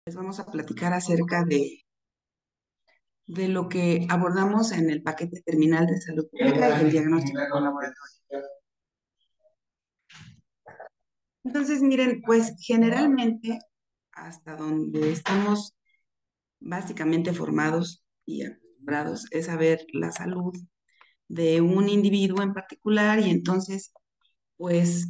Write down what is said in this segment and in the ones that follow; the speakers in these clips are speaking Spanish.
Les vamos a platicar acerca de lo que abordamos en el paquete terminal de salud pública y el diagnóstico colaborativo. Entonces, miren, pues generalmente hasta donde estamos básicamente formados y acostumbrados es a ver la salud de un individuo en particular y entonces, pues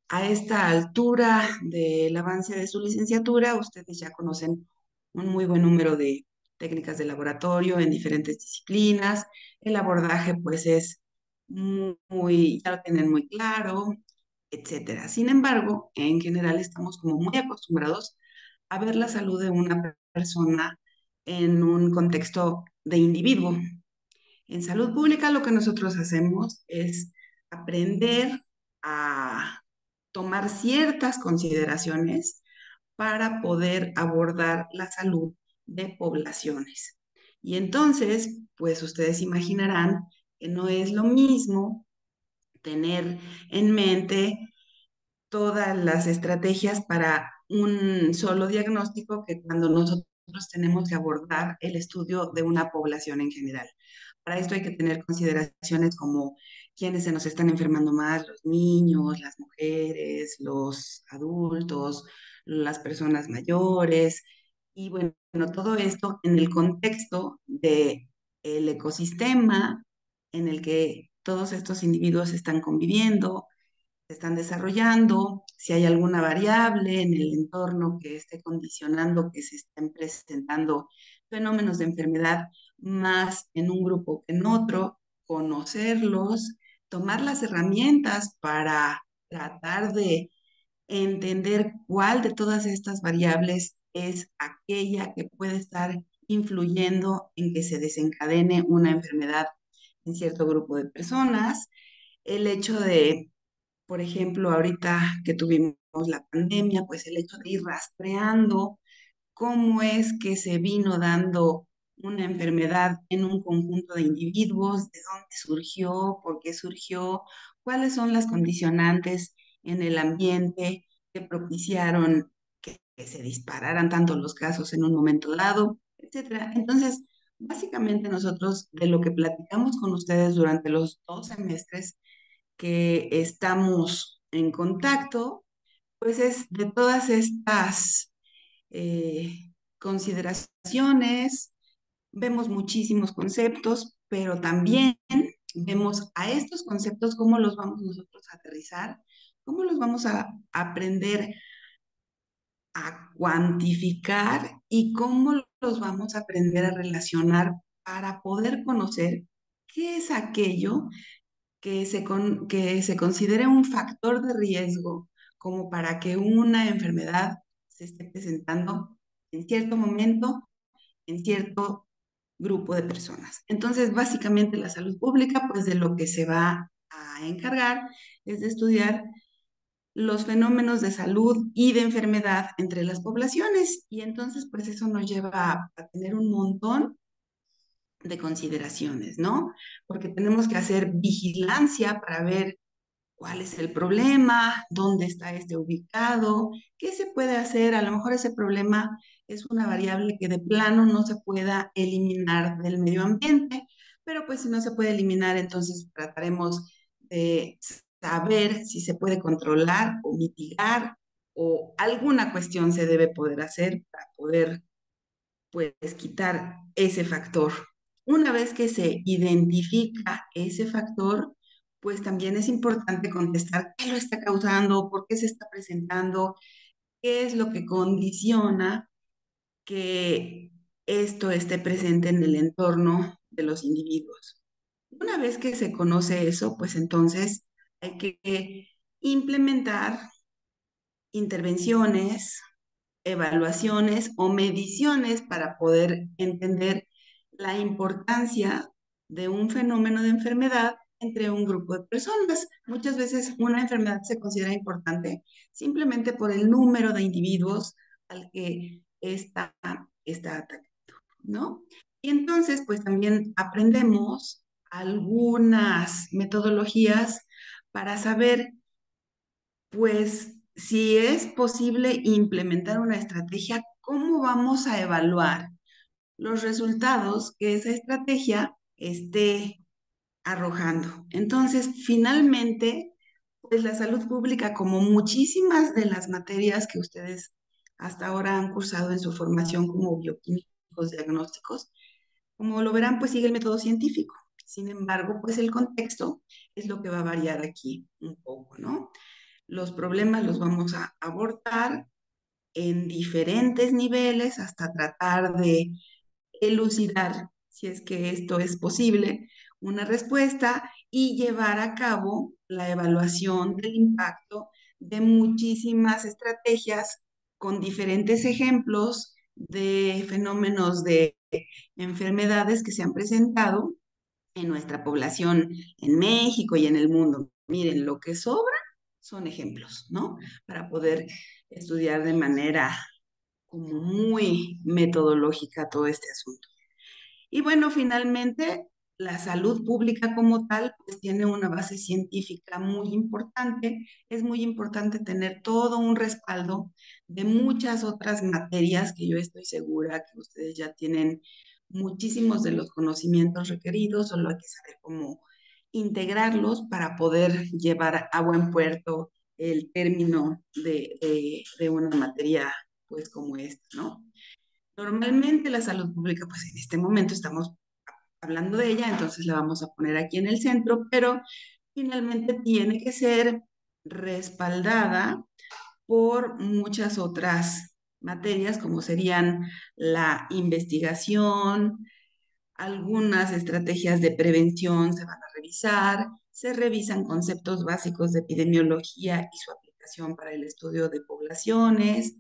a esta altura del avance de su licenciatura, ustedes ya conocen un muy buen número de técnicas de laboratorio en diferentes disciplinas. El abordaje, pues, es ya lo tienen muy claro, etcétera. Sin embargo, en general estamos como muy acostumbrados a ver la salud de una persona en un contexto de individuo. En salud pública lo que nosotros hacemos es aprender a tomar ciertas consideraciones para poder abordar la salud de poblaciones. Y entonces, pues ustedes imaginarán que no es lo mismo tener en mente todas las estrategias para un solo diagnóstico que cuando nosotros tenemos que abordar el estudio de una población en general. Para esto hay que tener consideraciones como quiénes se nos están enfermando más, los niños, las mujeres, los adultos, las personas mayores. Y bueno, todo esto en el contexto del ecosistema en el que todos estos individuos están conviviendo, se están desarrollando, si hay alguna variable en el entorno que esté condicionando que se estén presentando fenómenos de enfermedad más en un grupo que en otro, conocerlos, tomar las herramientas para tratar de entender cuál de todas estas variables es aquella que puede estar influyendo en que se desencadene una enfermedad en cierto grupo de personas. El hecho de, por ejemplo, ahorita que tuvimos la pandemia, pues el hecho de ir rastreando cómo es que se vino dando una enfermedad en un conjunto de individuos, de dónde surgió, por qué surgió, cuáles son las condicionantes en el ambiente que propiciaron que se dispararan tanto los casos en un momento dado, etcétera. Entonces, básicamente nosotros de lo que platicamos con ustedes durante los 2 semestres que estamos en contacto, pues es de todas estas consideraciones, vemos muchísimos conceptos, pero también vemos a estos conceptos cómo los vamos nosotros a aterrizar, cómo los vamos a aprender a cuantificar y cómo los vamos a aprender a relacionar para poder conocer qué es aquello que se considere un factor de riesgo como para que una enfermedad se esté presentando en cierto momento, en cierto grupo de personas. Entonces, básicamente la salud pública, pues de lo que se va a encargar es de estudiar los fenómenos de salud y de enfermedad entre las poblaciones. Y entonces, pues eso nos lleva a tener un montón de consideraciones, ¿no? Porque tenemos que hacer vigilancia para ver cuál es el problema, dónde está este ubicado, qué se puede hacer. A lo mejor ese problema es una variable que de plano no se pueda eliminar del medio ambiente, pero pues si no se puede eliminar, entonces trataremos de saber si se puede controlar o mitigar o alguna cuestión se debe poder hacer para poder pues quitar ese factor. Una vez que se identifica ese factor, pues también es importante contestar qué lo está causando, por qué se está presentando, qué es lo que condiciona que esto esté presente en el entorno de los individuos. Una vez que se conoce eso, pues entonces hay que implementar intervenciones, evaluaciones o mediciones para poder entender la importancia de un fenómeno de enfermedad entre un grupo de personas. Muchas veces una enfermedad se considera importante simplemente por el número de individuos al que está atacando, ¿no? Y entonces, pues también aprendemos algunas metodologías para saber pues si es posible implementar una estrategia cómo vamos a evaluar los resultados que esa estrategia esté arrojando. Entonces, finalmente, pues la salud pública, como muchísimas de las materias que ustedes hasta ahora han cursado en su formación como bioquímicos diagnósticos, como lo verán, pues sigue el método científico. Sin embargo, pues el contexto es lo que va a variar aquí un poco, ¿no? Los problemas los vamos a abordar en diferentes niveles hasta tratar de elucidar, si es que esto es posible, una respuesta y llevar a cabo la evaluación del impacto de muchísimas estrategias con diferentes ejemplos de fenómenos de enfermedades que se han presentado en nuestra población en México y en el mundo. Miren, lo que sobra son ejemplos, ¿no? Para poder estudiar de manera como muy metodológica todo este asunto. Y bueno, finalmente, la salud pública como tal, pues tiene una base científica muy importante. Es muy importante tener todo un respaldo de muchas otras materias que yo estoy segura que ustedes ya tienen muchísimos de los conocimientos requeridos, solo hay que saber cómo integrarlos para poder llevar a buen puerto el término de una materia pues como esta, ¿no? Normalmente la salud pública, pues en este momento estamos hablando de ella, entonces la vamos a poner aquí en el centro, pero finalmente tiene que ser respaldada por muchas otras materias, como serían la investigación, algunas estrategias de prevención se van a revisar, se revisan conceptos básicos de epidemiología y su aplicación para el estudio de poblaciones.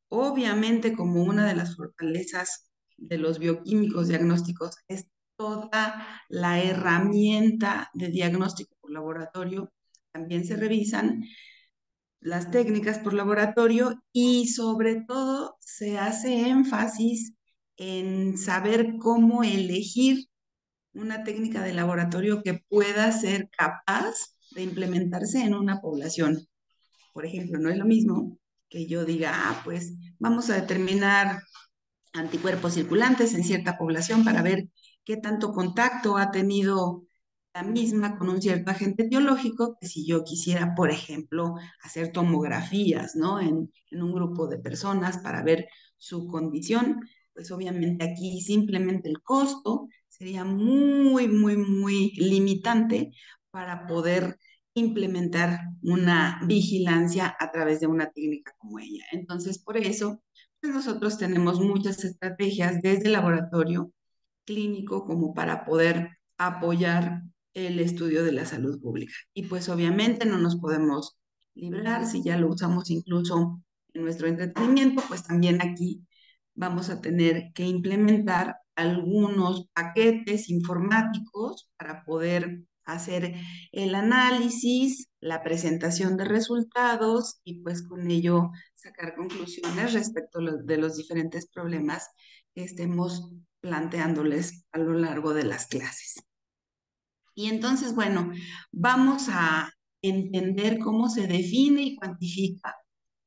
Obviamente, como una de las fortalezas de los bioquímicos diagnósticos es toda la herramienta de diagnóstico por laboratorio, también se revisan las técnicas por laboratorio y sobre todo se hace énfasis en saber cómo elegir una técnica de laboratorio que pueda ser capaz de implementarse en una población. Por ejemplo, no es lo mismo que yo diga, pues vamos a determinar anticuerpos circulantes en cierta población para ver qué tanto contacto ha tenido la misma con un cierto agente biológico, que si yo quisiera, por ejemplo, hacer tomografías, ¿no? En un grupo de personas para ver su condición, pues obviamente aquí simplemente el costo sería muy, muy, muy limitante para poder implementar una vigilancia a través de una técnica como ella. Entonces, por eso pues nosotros tenemos muchas estrategias desde el laboratorio clínico como para poder apoyar el estudio de la salud pública. Y pues obviamente no nos podemos librar, si ya lo usamos incluso en nuestro entretenimiento, pues también aquí vamos a tener que implementar algunos paquetes informáticos para poder hacer el análisis, la presentación de resultados y pues con ello sacar conclusiones respecto de los diferentes problemas que estemos planteándoles a lo largo de las clases. Y entonces, bueno, vamos a entender cómo se define y cuantifica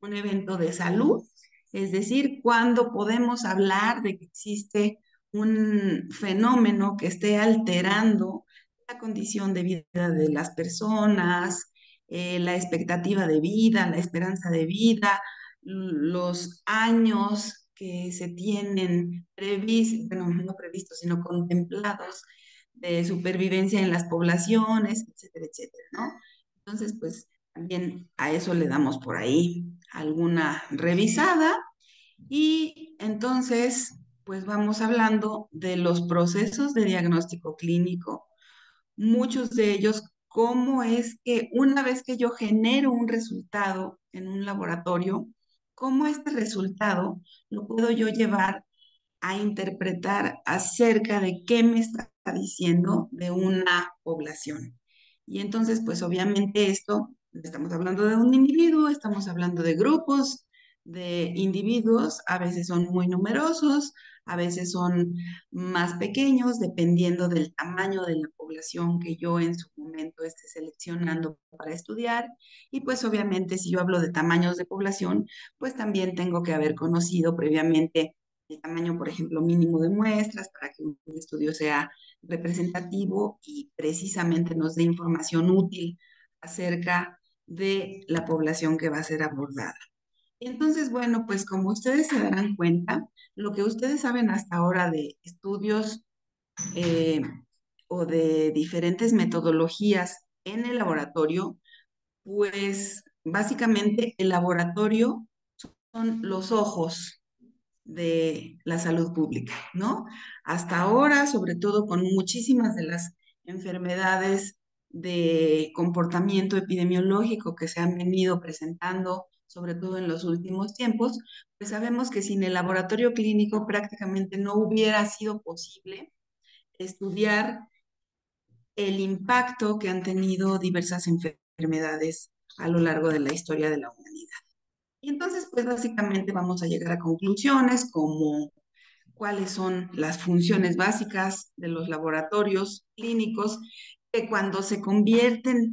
un evento de salud, es decir, cuándo podemos hablar de que existe un fenómeno que esté alterando la condición de vida de las personas, la expectativa de vida, la esperanza de vida, los años que se tienen previstos, bueno, no previstos, sino contemplados de supervivencia en las poblaciones, etcétera, etcétera, ¿no? Entonces, pues también a eso le damos por ahí alguna revisada y entonces, pues vamos hablando de los procesos de diagnóstico clínico, muchos de ellos, cómo es que una vez que yo genero un resultado en un laboratorio, cómo este resultado lo puedo yo llevar a interpretar acerca de qué me está diciendo de una población. Y entonces, pues obviamente esto, estamos hablando de un individuo, estamos hablando de grupos de individuos, a veces son muy numerosos, a veces son más pequeños, dependiendo del tamaño de la población que yo en su momento esté seleccionando para estudiar. Y pues obviamente si yo hablo de tamaños de población, pues también tengo que haber conocido previamente el tamaño, por ejemplo, mínimo de muestras para que un estudio sea representativo y precisamente nos dé información útil acerca de la población que va a ser abordada. Entonces, bueno, pues como ustedes se darán cuenta, lo que ustedes saben hasta ahora de estudios eh, o de diferentes metodologías en el laboratorio, pues básicamente el laboratorio son los ojos de la salud pública, ¿no? Hasta ahora, sobre todo con muchísimas de las enfermedades de comportamiento epidemiológico que se han venido presentando, sobre todo en los últimos tiempos, pues sabemos que sin el laboratorio clínico prácticamente no hubiera sido posible estudiar el impacto que han tenido diversas enfermedades a lo largo de la historia de la humanidad. Y entonces, pues básicamente vamos a llegar a conclusiones como cuáles son las funciones básicas de los laboratorios clínicos, que cuando se convierten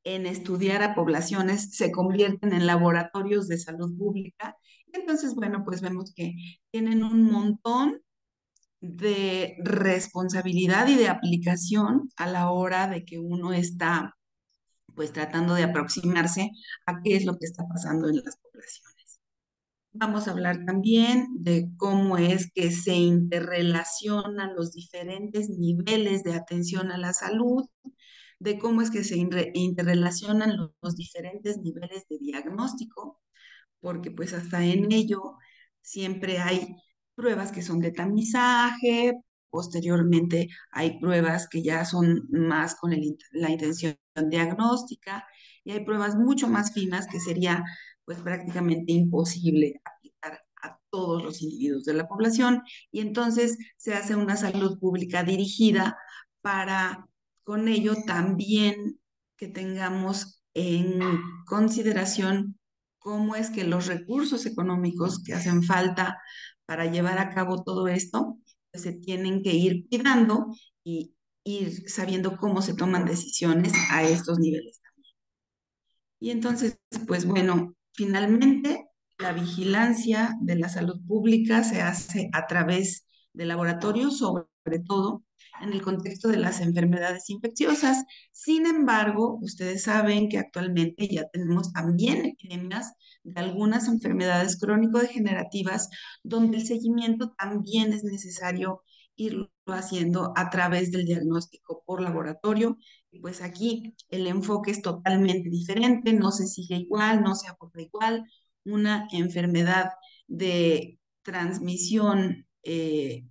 en estudiar a poblaciones, se convierten en laboratorios de salud pública. Entonces, bueno, pues vemos que tienen un montón de responsabilidad y de aplicación a la hora de que uno está pues tratando de aproximarse a qué es lo que está pasando en las poblaciones. Vamos a hablar también de cómo es que se interrelacionan los diferentes niveles de atención a la salud, de cómo es que se interrelacionan los diferentes niveles de diagnóstico, porque pues hasta en ello siempre hay pruebas que son de tamizaje, posteriormente hay pruebas que ya son más con la intención diagnóstica y hay pruebas mucho más finas que sería pues prácticamente imposible aplicar a todos los individuos de la población y entonces se hace una salud pública dirigida para con ello también que tengamos en consideración cómo es que los recursos económicos que hacen falta para llevar a cabo todo esto, pues se tienen que ir cuidando y ir sabiendo cómo se toman decisiones a estos niveles. Y entonces, pues bueno, finalmente la vigilancia de la salud pública se hace a través de laboratorios, sobre todo en el contexto de las enfermedades infecciosas. Sin embargo, ustedes saben que actualmente ya tenemos también epidemias de algunas enfermedades crónico-degenerativas donde el seguimiento también es necesario irlo haciendo a través del diagnóstico por laboratorio. Pues aquí el enfoque es totalmente diferente, no se sigue igual, no se aborda igual. Una enfermedad de transmisión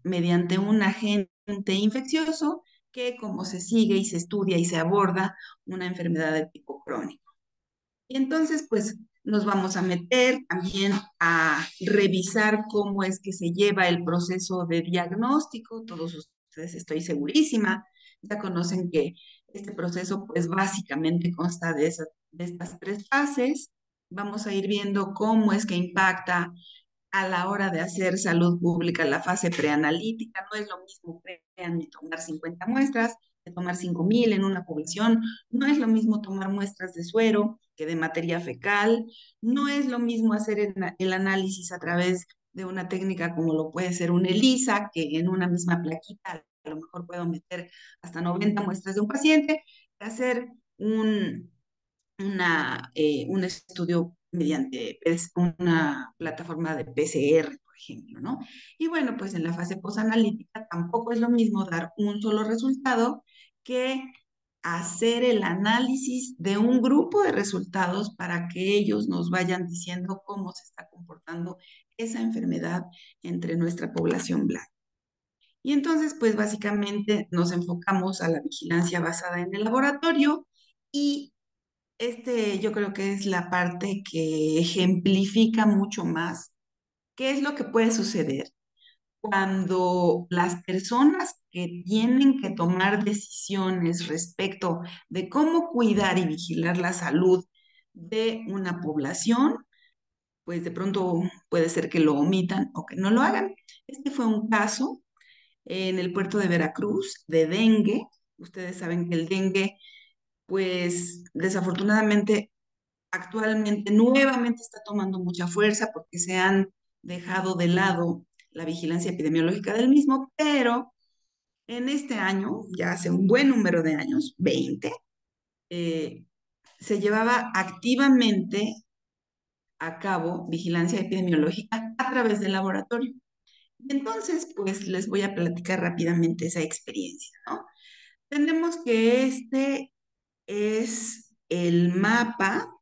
mediante un agente infeccioso que como se sigue y se estudia y se aborda una enfermedad de tipo crónico. Y entonces, pues nos vamos a meter también a revisar cómo es que se lleva el proceso de diagnóstico. Todos ustedes, estoy segurísima, ya conocen que este proceso, pues básicamente consta de estas tres fases. Vamos a ir viendo cómo es que impacta a la hora de hacer salud pública la fase preanalítica. No es lo mismo ni tomar 50 muestras, de tomar 5,000 en una población. No es lo mismo tomar muestras de suero que de materia fecal. No es lo mismo hacer el análisis a través de una técnica como lo puede ser un ELISA, que en una misma plaquita a lo mejor puedo meter hasta 90 muestras de un paciente, que hacer un, un estudio mediante una plataforma de PCR, por ejemplo, ¿no? Y bueno, pues en la fase posanalítica tampoco es lo mismo dar un solo resultado que hacer el análisis de un grupo de resultados para que ellos nos vayan diciendo cómo se está comportando esa enfermedad entre nuestra población blanca. Y entonces, pues básicamente nos enfocamos a la vigilancia basada en el laboratorio y yo creo que es la parte que ejemplifica mucho más qué es lo que puede suceder cuando las personas que tienen que tomar decisiones respecto de cómo cuidar y vigilar la salud de una población pues de pronto puede ser que lo omitan o que no lo hagan. Este fue un caso en el puerto de Veracruz de dengue. Ustedes saben que el dengue, pues desafortunadamente, actualmente nuevamente está tomando mucha fuerza porque se han dejado de lado la vigilancia epidemiológica del mismo, pero en este año, ya hace un buen número de años, 20, eh, se llevaba activamente a cabo vigilancia epidemiológica a través del laboratorio. Entonces, pues les voy a platicar rápidamente esa experiencia, ¿no? Tenemos que este es el mapa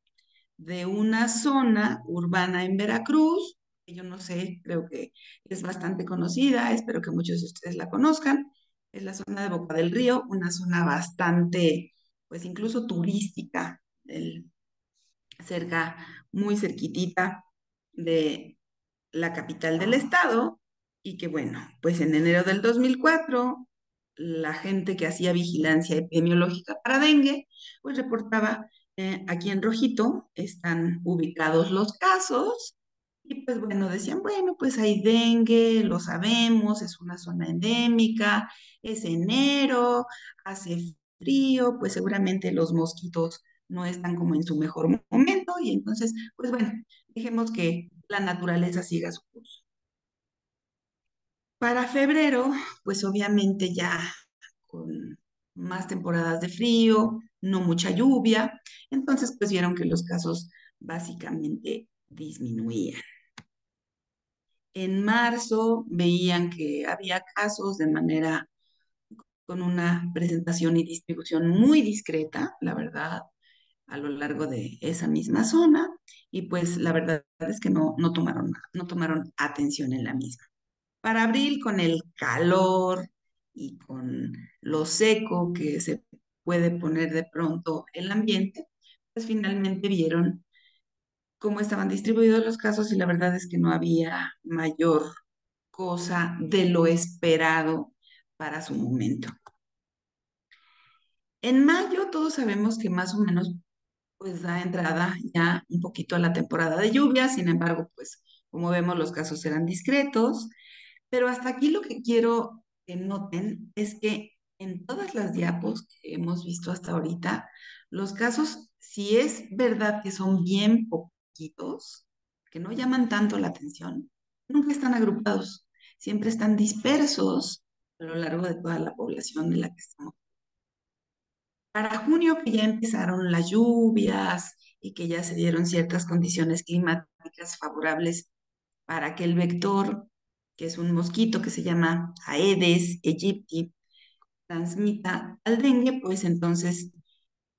de una zona urbana en Veracruz, que yo no sé, creo que es bastante conocida, espero que muchos de ustedes la conozcan. Es la zona de Boca del Río, una zona bastante, pues incluso turística, cerca, muy cerquitita de la capital del estado, y que bueno, pues en enero del 2004 la gente que hacía vigilancia epidemiológica para dengue, pues reportaba, aquí en rojito están ubicados los casos, y pues bueno, decían, bueno, pues hay dengue, lo sabemos, es una zona endémica, es enero, hace frío, pues seguramente los mosquitos no están como en su mejor momento, y entonces, pues bueno, dejemos que la naturaleza siga su curso. Para febrero, pues obviamente ya con más temporadas de frío, no mucha lluvia, entonces pues vieron que los casos básicamente disminuían. En marzo veían que había casos de manera con una presentación y distribución muy discreta, la verdad, a lo largo de esa misma zona, y pues la verdad es que no tomaron atención en la misma. Para abril, con el calor y con lo seco que se puede poner de pronto el ambiente, pues finalmente vieron cómo estaban distribuidos los casos y la verdad es que no había mayor cosa de lo esperado para su momento. En mayo todos sabemos que más o menos pues da entrada ya un poquito a la temporada de lluvia, sin embargo, pues como vemos los casos eran discretos, pero hasta aquí lo que quiero que noten es que en todas las diapos que hemos visto hasta ahorita, los casos, si es verdad que son bien poquitos, que no llaman tanto la atención, nunca están agrupados, siempre están dispersos a lo largo de toda la población de la que estamos. Para junio, que ya empezaron las lluvias y que ya se dieron ciertas condiciones climáticas favorables para que el vector, que es un mosquito que se llama Aedes aegypti, transmita al dengue, pues entonces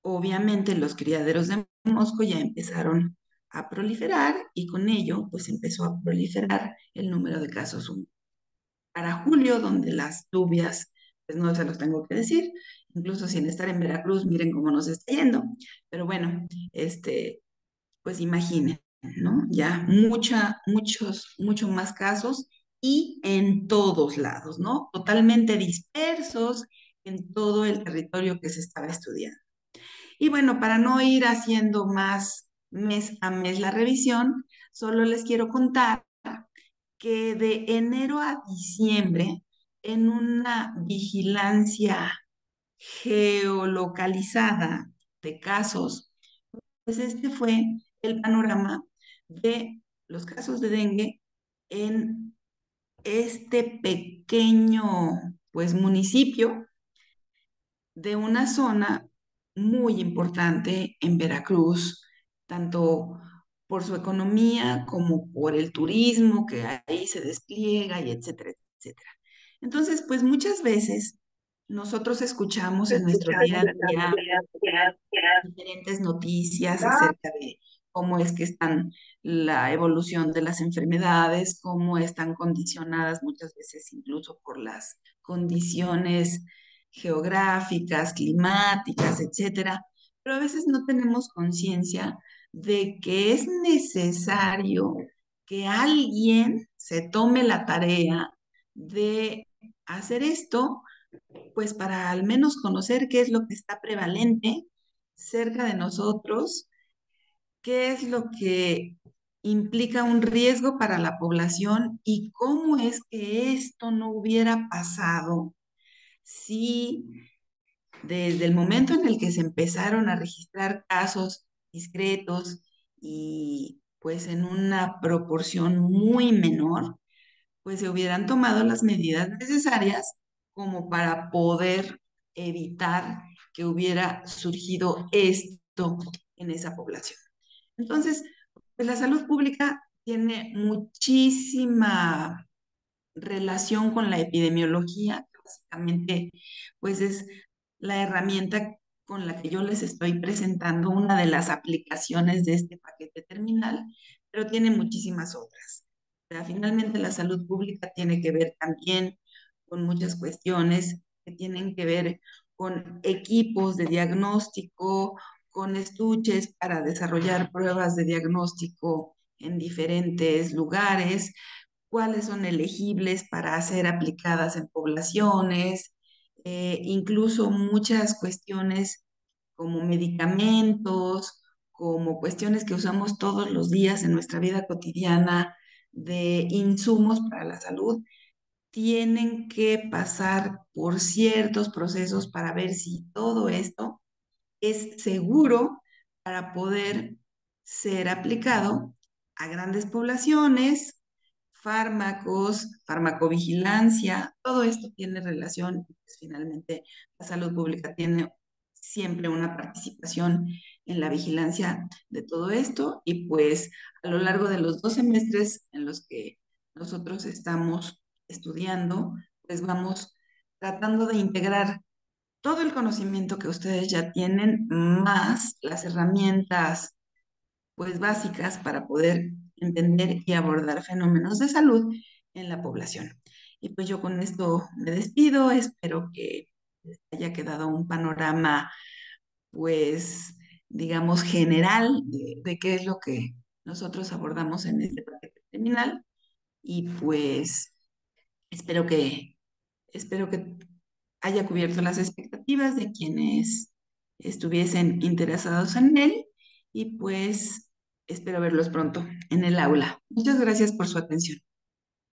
obviamente los criaderos de mosco ya empezaron a proliferar y con ello pues empezó a proliferar el número de casos humanos. Para julio, donde las lluvias, pues no se los tengo que decir, incluso sin estar en Veracruz, miren cómo nos está yendo, pero bueno, pues imaginen, ¿no? Ya mucho más casos y en todos lados, ¿no? Totalmente dispersos en todo el territorio que se estaba estudiando. Y bueno, para no ir haciendo más mes a mes la revisión, solo les quiero contar que de enero a diciembre, en una vigilancia geolocalizada de casos, pues este fue el panorama de los casos de dengue en este pequeño, pues, municipio de una zona muy importante en Veracruz, tanto por su economía como por el turismo que ahí se despliega y etcétera, etcétera. Entonces, pues muchas veces nosotros escuchamos en nuestro día a día diferentes noticias acerca de cómo es que están la evolución de las enfermedades, cómo están condicionadas muchas veces incluso por las condiciones geográficas, climáticas, etcétera, pero a veces no tenemos conciencia de que es necesario que alguien se tome la tarea de hacer esto, pues para al menos conocer qué es lo que está prevalente cerca de nosotros, qué es lo que implica un riesgo para la población y cómo es que esto no hubiera pasado si desde el momento en el que se empezaron a registrar casos discretos y pues en una proporción muy menor, pues se hubieran tomado las medidas necesarias como para poder evitar que hubiera surgido esto en esa población. Entonces, pues la salud pública tiene muchísima relación con la epidemiología, que básicamente pues es la herramienta con la que yo les estoy presentando una de las aplicaciones de este paquete terminal, pero tiene muchísimas otras. O sea, finalmente la salud pública tiene que ver también con muchas cuestiones que tienen que ver con equipos de diagnóstico, con estuches para desarrollar pruebas de diagnóstico en diferentes lugares, cuáles son elegibles para ser aplicadas en poblaciones, incluso muchas cuestiones como medicamentos, como cuestiones que usamos todos los días en nuestra vida cotidiana de insumos para la salud, tienen que pasar por ciertos procesos para ver si todo esto es seguro para poder ser aplicado a grandes poblaciones, fármacos, farmacovigilancia, todo esto tiene relación, pues finalmente la salud pública tiene siempre una participación en la vigilancia de todo esto y pues a lo largo de los 2 semestres en los que nosotros estamos estudiando, pues vamos tratando de integrar todo el conocimiento que ustedes ya tienen, más las herramientas pues básicas para poder entender y abordar fenómenos de salud en la población. Y pues yo con esto me despido, espero que les haya quedado un panorama pues digamos general de qué es lo que nosotros abordamos en este paquete criminal y pues espero que espero que haya cubierto las expectativas de quienes estuviesen interesados en él y pues espero verlos pronto en el aula. Muchas gracias por su atención.